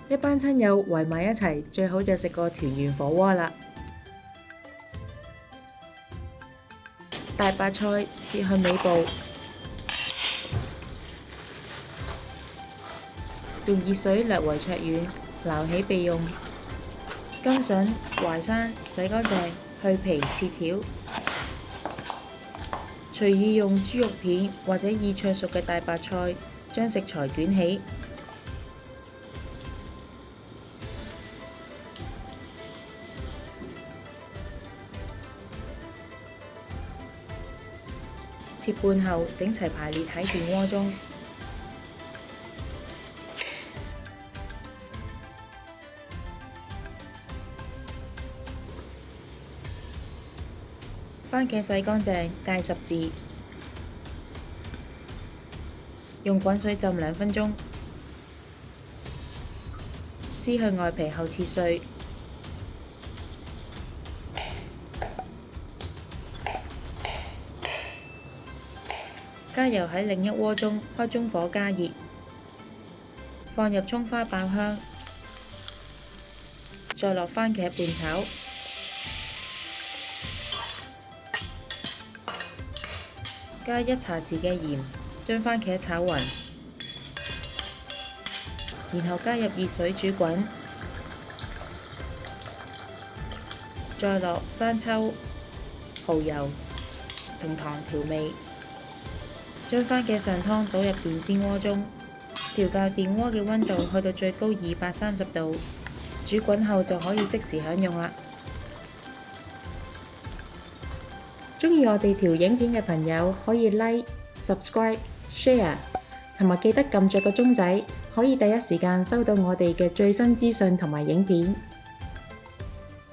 一班親友圍埋一齊，最好就食個團圓火鍋啦！大白菜切去尾部，用熱水略為焯軟，撈起備用。甘筍、淮山洗乾淨，去皮切條。隨意用豬肉片或者已焯熟嘅大白菜，將食材捲起。切半後，整齊排列喺電鍋中。番茄洗乾淨，界十字，用滾水浸2分鐘。撕去外皮後切碎。加油喺另一鍋中，開中火加熱，放入蔥花爆香，再落番茄拌炒，加1茶匙嘅鹽，將番茄炒勻，然後加入熱水煮滾，再落生抽、蠔油同糖調味。將番茄上湯倒入電煎鍋中，調校電鍋嘅溫度去到最高230度，煮滾後就可以即時享用啦。鍾意我哋條影片嘅朋友可以 Like、Subscribe、Share， 同埋記得撳着個鐘仔，可以第一時間收到我哋嘅最新資訊同埋影片。